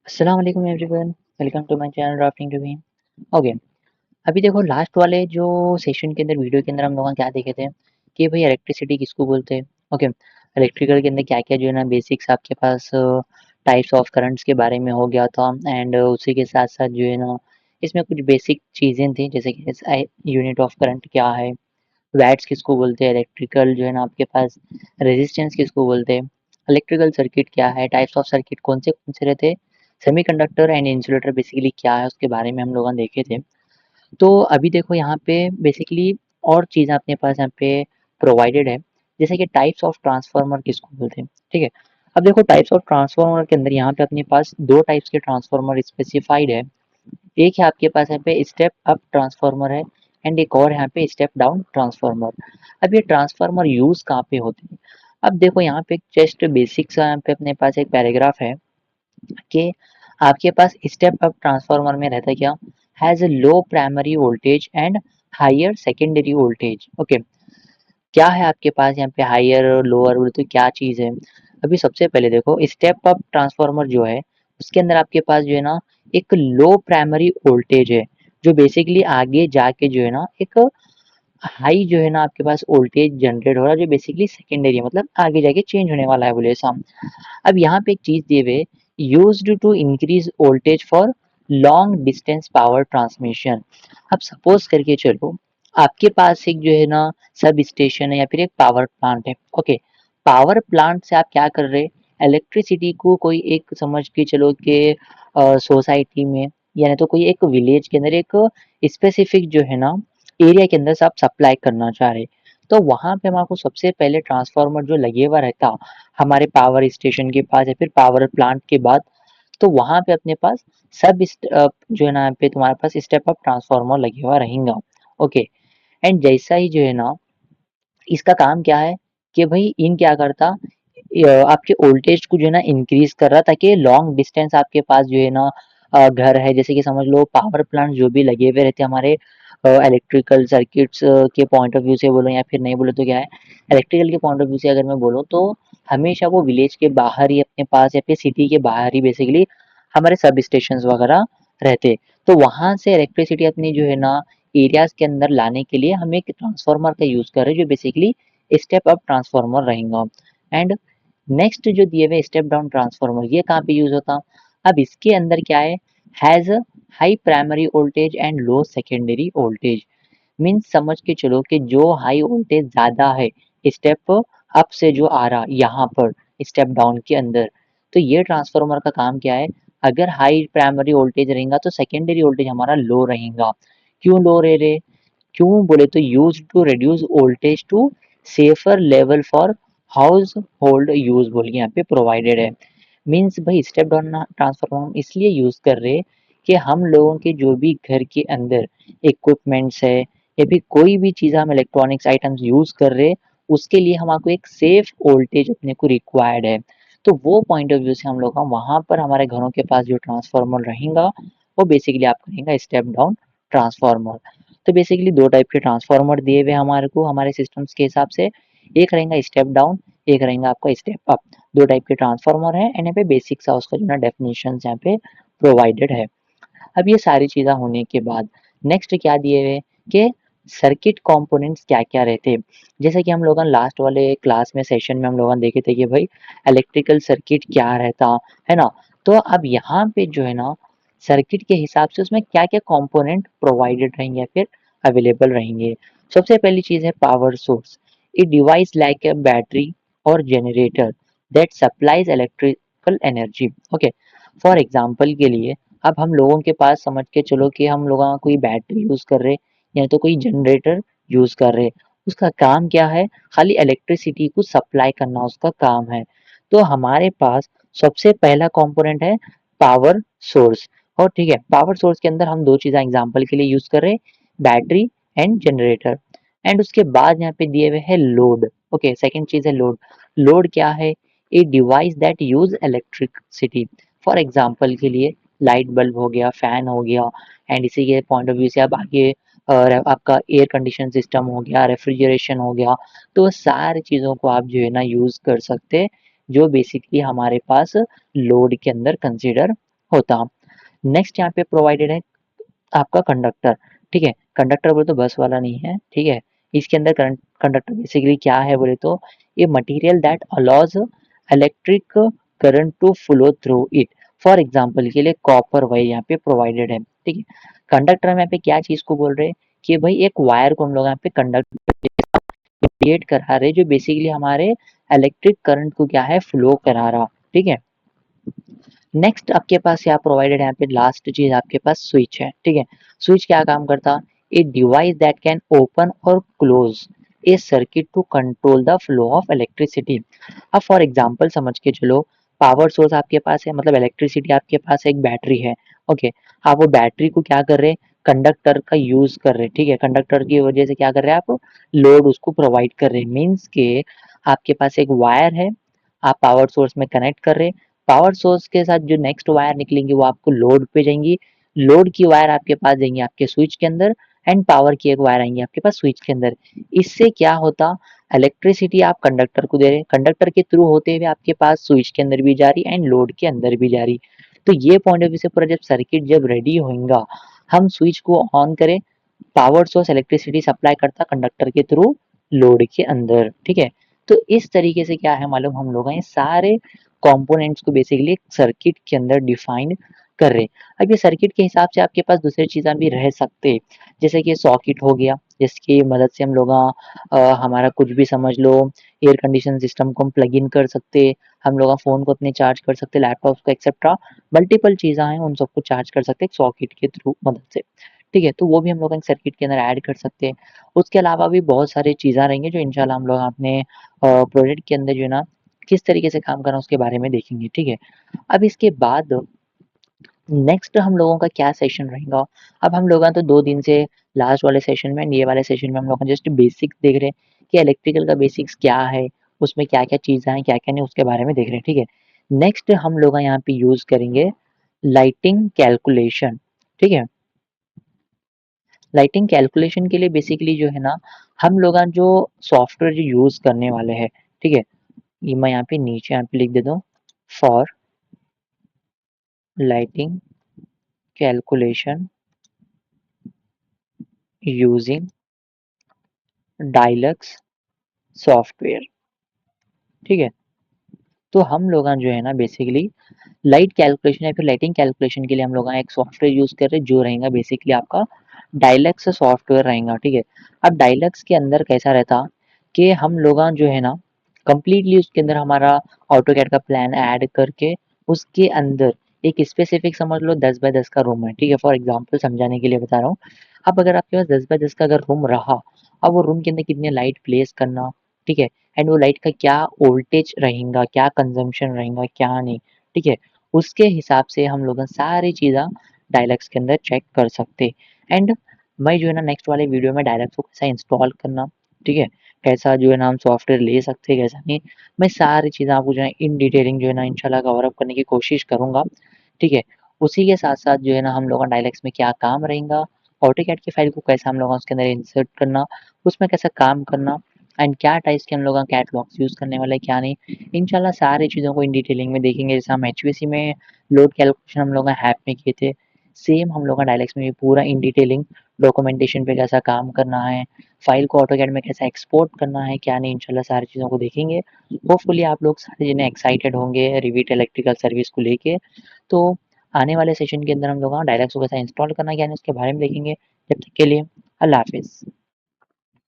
अस्सलाम वालेकुम everyone, welcome to my channel drafting to be. Okay, अभी देखो लास्ट वाले जो सेशन के अंदर वीडियो के अंदर हम लोग क्या देखे थे कि भाई इलेक्ट्रिसिटी किसको बोलते हैं। ओके, इलेक्ट्रिकल के अंदर क्या-क्या जो है ना बेसिक्स आपके पास टाइप्स ऑफ करंट्स के बारे में हो गया था एंड उसी के साथ-साथ जो है ना इसमें कुछ बेसिक चीज़ें थी जैसे कि एसआई यूनिट ऑफ करंट क्या है, वैट्स किसको बोलते हैं, इलेक्ट्रिकल जो है ना आपके पास रेजिस्टेंस किसको बोलते हैं, इलेक्ट्रिकल सर्किट क्या है, टाइप्स ऑफ सर्किट कौन से रहते हैं, सेमीकंडक्टर एंड इंसुलेटर बेसिकली क्या है उसके बारे में हम लोगों ने देखे थे। तो अभी देखो यहाँ पे बेसिकली और चीज़ें अपने पास यहाँ पे प्रोवाइडेड है, जैसे कि टाइप्स ऑफ ट्रांसफार्मर किसको बोलते हैं, ठीक है। अब देखो टाइप्स ऑफ ट्रांसफार्मर के अंदर यहाँ पे अपने पास 2 टाइप्स के ट्रांसफार्मर स्पेसिफाइड है। एक है आपके पास यहाँ पे स्टेप अप ट्रांसफार्मर है एंड एक और यहाँ पे स्टेप डाउन ट्रांसफार्मर। अब ये ट्रांसफार्मर यूज़ कहाँ पे होते हैं? अब देखो यहाँ पे जस्ट बेसिक सा यहाँ पे अपने पास एक पैराग्राफ है कि आपके पास स्टेप अप ट्रांसफार्मर में रहता है क्या, has a low primary voltage and higher secondary voltage. Okay, क्या है आपके पास यहाँ पे हायर और लोअर बोले तो क्या चीज़ है? अभी सबसे पहले देखो स्टेप अप ट्रांसफार्मर जो है उसके अंदर आपके पास जो है ना एक लो प्राइमरी वोल्टेज है, जो बेसिकली आगे जाके जो है ना एक हाई जो है ना आपके पास वोल्टेज जनरेट हो रहा है, जो बेसिकली सेकेंडरी है, मतलब आगे जाके चेंज होने वाला है बोले ऐसा। अब यहाँ पे एक चीज़ दिए हुए, used to increase voltage for long distance power transmission. अब सपोज करके चलो आपके पास एक जो है ना सब स्टेशन है या फिर एक पावर प्लांट है। ओके, पावर प्लांट से आप क्या कर रहे हैं, इलेक्ट्रिसिटी को कोई एक समझ के चलो कि सोसाइटी में या नहीं तो कोई एक विलेज के अंदर एक स्पेसिफिक जो है ना एरिया के अंदर से आप सप्लाई करना चाह रहे हैं। तो वहाँ पे हमारे को सबसे पहले ट्रांसफार्मर जो लगे हुआ रहता हमारे पावर स्टेशन के पास या फिर पावर प्लांट के बाद, तो वहाँ पे अपने पास जो है ना यहाँ पे तुम्हारे पास स्टेप अप ट्रांसफार्मर लगे हुआ रहेगा। ओके, एंड जैसा ही जो है ना इसका काम क्या है कि भाई इन क्या करता, आपके वोल्टेज को जो है ना इंक्रीज कर रहा ताकि लॉन्ग डिस्टेंस आपके पास जो है ना घर है, जैसे कि समझ लो पावर प्लांट जो भी लगे हुए रहते हैं हमारे इलेक्ट्रिकल सर्किट्स के पॉइंट ऑफ व्यू से बोलो या फिर नहीं बोलो तो क्या है, इलेक्ट्रिकल के पॉइंट ऑफ व्यू से अगर मैं बोलूँ तो हमेशा वो विलेज के बाहर ही अपने पास या फिर सिटी के बाहर ही बेसिकली हमारे सब स्टेशन वगैरह रहते। तो वहाँ से इलेक्ट्रिसिटी अपनी जो है ना एरियाज के अंदर लाने के लिए हम एक ट्रांसफार्मर का यूज कर रहे हैं जो बेसिकली स्टेप अप ट्रांसफार्मर रहेगा। एंड नेक्स्ट जो दिए हुए स्टेप डाउन ट्रांसफार्मर, ये कहाँ पे यूज होता, अब इसके अंदर क्या है, has high primary voltage and low secondary voltage. Means समझ के चलो कि जो हाई वोल्टेज ज़्यादा है स्टेप अप से जो आ रहा यहाँ पर स्टेप डाउन के अंदर, तो ये ट्रांसफार्मर का काम क्या है, अगर हाई प्राइमरी वोल्टेज रहेगा तो सेकेंडरी वोल्टेज हमारा लो रहेगा। क्यों लो रहे रे, क्यों बोले तो use to reduce voltage to safer level for household use बोल के यहाँ पे प्रोवाइडेड है। मीन्स भाई स्टेप डाउन ट्रांसफार्मर हम इसलिए यूज कर रहे हैं कि हम लोगों के जो भी घर के अंदर इक्विपमेंट्स है या फिर कोई भी चीज़ हम इलेक्ट्रॉनिक्स आइटम्स यूज कर रहे हैं उसके लिए हमको एक सेफ वोल्टेज अपने को रिक्वायर्ड है। तो वो पॉइंट ऑफ व्यू से हम लोग वहाँ पर हमारे घरों के पास जो ट्रांसफार्मर रहेगा वो बेसिकली आप करेंगे स्टेप डाउन ट्रांसफार्मर। तो बेसिकली 2 टाइप के ट्रांसफार्मर दिए हुए हमारे को हमारे सिस्टम्स के हिसाब से, एक रहेगा स्टेप डाउन, एक रहेगा आपका स्टेप अप। 2 टाइप के ट्रांसफार्मर हैं एंड यहाँ पे बेसिक सा उसका जो है ना डेफिनिशंस यहाँ पे प्रोवाइडेड है। अब ये सारी चीज़ें होने के बाद नेक्स्ट क्या दिए हुए कि सर्किट कंपोनेंट्स क्या-क्या रहते हैं। जैसे कि हम लोगों ने लास्ट वाले क्लास में सेशन में हम लोगों ने देखे थे कि भाई इलेक्ट्रिकल सर्किट क्या रहता, है ना? तो अब यहाँ पे जो है ना सर्किट के हिसाब से उसमें क्या-क्या कंपोनेंट प्रोवाइडेड रहेंगे या फिर अवेलेबल रहेंगे। सबसे पहली चीज़ है power source. A device like a battery or generator that supplies electrical energy. Okay, for example के लिए अब हम लोगों के पास समझ के चलो कि हम लोग कोई बैटरी यूज़ कर रहे या तो कोई जनरेटर यूज़ कर रहे, उसका काम क्या है, खाली इलेक्ट्रिसिटी को सप्लाई करना उसका काम है। तो हमारे पास सबसे पहला कंपोनेंट है पावर सोर्स। और ठीक है, पावर सोर्स के अंदर हम 2 चीज़ें एग्जांपल के लिए यूज़ कर रहे हैं, बैटरी एंड जनरेटर। एंड उसके बाद यहाँ पे दिए हुए हैं लोड। ओके, सेकंड चीज़ है लोड। लोड क्या है, ए device that use electricity. For example के लिए लाइट बल्ब हो गया, फैन हो गया एंड इसी के पॉइंट ऑफ व्यू से अब आगे आपका एयर कंडीशन सिस्टम हो गया, रेफ्रिजरेशन हो गया, तो सारी चीज़ों को आप जो है ना यूज़ कर सकते हैं, जो बेसिकली हमारे पास लोड के अंदर कंसीडर होता। नेक्स्ट यहाँ पे प्रोवाइडेड है आपका कंडक्टर, ठीक है। कंडक्टर बोले तो बस वाला नहीं है, ठीक है। इसके अंदर करंट कंडक्टर बेसिकली क्या है बोले तो ये material that allows electric current to flow through it. For example के लिए कॉपर वायर यहाँ पे प्रोवाइडेड है, ठीक है। कंडक्टर में यहाँ पे क्या चीज को बोल रहे हैं कि भाई एक वायर को हम लोग यहाँ पे कंडक्ट क्रिएट करा रहे जो बेसिकली हमारे इलेक्ट्रिक करंट को क्या है फ्लो करा रहा, ठीक है। नेक्स्ट आपके पास यहाँ प्रोवाइडेड यहाँ पे लास्ट चीज आपके पास स्विच है, ठीक है। स्विच क्या काम करता, a device that can open or close a circuit to control the flow of electricity. अब फॉर एग्जांपल समझ के चलो, पावर सोर्स आपके पास है, मतलब इलेक्ट्रिसिटी आपके पास एक बैटरी है, ओके। आप वो बैटरी को क्या कर रहे हैं, कंडक्टर का यूज कर रहे हैं, ठीक है। कंडक्टर की वजह से क्या कर रहे हैं आप, लोड उसको प्रोवाइड कर रहे हैं। मीन्स के आपके पास एक वायर है, आप पावर सोर्स में कनेक्ट कर रहे हैं, पावर सोर्स के साथ जो नेक्स्ट वायर निकलेंगी वो आपको लोड पे जाएंगी, लोड की वायर आपके पास जाएंगी आपके स्विच के अंदर, एंड पावर की एक वायर आएंगी आपके पास स्विच के अंदर। इससे क्या होता, इलेक्ट्रिसिटी आप कंडक्टर को दे रहे हैं, कंडक्टर के थ्रू होते हुए आपके पास स्विच के अंदर भी जा रही एंड लोड के अंदर भी जा रही। तो ये पॉइंट ऑफ व्यू से पूरा जब सर्किट जब रेडी होगा, हम स्विच को ऑन करें, पावर सोर्स इलेक्ट्रिसिटी सप्लाई करता कंडक्टर के थ्रू लोड के अंदर, ठीक है। तो इस तरीके से क्या है मालूम, हम लोग ये सारे कंपोनेंट्स को बेसिकली सर्किट के अंदर डिफाइन कर रहे हैं। अब ये सर्किट के हिसाब से आपके पास दूसरी चीज़ें भी रह सकते हैं, जैसे कि सॉकेट हो गया, जिसकी मदद से हम लोग हमारा कुछ भी समझ लो, एयर कंडीशन सिस्टम को हम प्लग इन कर सकते, हम लोग फ़ोन को अपने चार्ज कर सकते, लैपटॉप को एक्सेट्रा मल्टीपल चीज़ें हैं उन सबको चार्ज कर सकते हैं सॉकेट के थ्रू मदद से, ठीक है। तो वो भी हम लोग सर्किट के अंदर ऐड कर सकते हैं। उसके अलावा भी बहुत सारी चीज़ें रहेंगी जो इंशाल्लाह हम लोग अपने प्रोजेक्ट के अंदर जो है ना किस तरीके से काम करना है उसके बारे में देखेंगे, ठीक है। अब इसके बाद नेक्स्ट हम लोगों का क्या सेशन रहेगा, अब हम लोग तो 2 दिन से लास्ट वाले सेशन में ये वाले सेशन में हम लोग जस्ट बेसिक्स देख रहे हैं कि इलेक्ट्रिकल का बेसिक्स क्या है, उसमें क्या-क्या चीज़ें हैं, क्या-क्या नहीं उसके बारे में देख रहे हैं, ठीक है। नेक्स्ट हम लोग यहाँ पे यूज़ करेंगे लाइटिंग कैलकुलेशन, ठीक है। लाइटिंग कैलकुलेशन के लिए बेसिकली जो है ना, हम लोग जो सॉफ्टवेयर जो यूज़ करने वाले हैं, ठीक है। ये मैं यहाँ पे नीचे यहाँ पे लिख देता हूँ, for lighting calculation using DIALux software, ठीक है। तो हम लोग जो है ना बेसिकली लाइट कैलकुलेशन या फिर लाइटिंग कैलकुलेशन के लिए हम लोग एक सॉफ्टवेयर यूज़ कर रहे हैं जो रहेगा बेसिकली आपका डायलक्स सॉफ्टवेयर रहेगा, ठीक है। अब डायलक्स के अंदर कैसा रहता कि हम लोग जो है ना कंप्लीटली उसके अंदर हमारा ऑटोकैड का प्लान ऐड करके उसके अंदर एक स्पेसिफिक समझ लो 10 बाय 10 का रूम है, ठीक है। फॉर एग्जांपल समझाने के लिए बता रहा हूँ। अब अगर आपके पास 10 बाय 10 का अगर रूम रहा, अब वो रूम के अंदर कितने लाइट प्लेस करना, ठीक है, एंड वो लाइट का क्या वोल्टेज रहेगा, क्या कंजम्पशन रहेगा, क्या नहीं, ठीक है। उसके हिसाब से हम लोग सारी चीज़ें डायलक्स के अंदर चेक कर सकते। एंड मैं जो है ना नेक्स्ट वाले वीडियो में डायलक्स को कैसा इंस्टॉल करना, ठीक है, कैसा जो है ना हम सॉफ्टवेयर ले सकते हैं, कैसा नहीं, मैं सारी चीज़ें आपको जो है इन डिटेलिंग जो है ना इंशाल्लाह कवर अप करने की कोशिश करूँगा, ठीक है। उसी के साथ-साथ जो है ना हम लोगों का डायलैक्स में क्या काम रहेगा, ऑटोकैड की फाइल को कैसे हम लोगों उसके अंदर इंसर्ट करना, उसमें कैसे काम करना, एंड क्या टाइप्स के हम लोग कैटलॉग्स यूज़ करने वाले हैं, क्या नहीं। इंशाल्लाह सारी चीज़ों को इन डिटेलिंग में देखेंगे। जैसे हम एचवीएसी में लोड कैलकुलेशन हम लोग ऐप में किए थे, सेम हम लोग का डायलैक्स में भी पूरा इन डिटेलिंग डॉक्यूमेंटेशन पे कैसा काम करना है, फाइल को ऑटोकैड में कैसे एक्सपोर्ट करना है, क्या नहीं, इंशाल्लाह सारी चीज़ों को देखेंगे। होपफुली आप लोग सारे जने एक्साइटेड होंगे रिवीट इलेक्ट्रिकल सर्विस को लेके। तो आने वाले सेशन के अंदर हम लोग डायलैक्स को कैसे इंस्टॉल करना है, क्या नहीं, उसके बारे में देखेंगे। जब तक के लिए अल्लाह हाफ़िज़।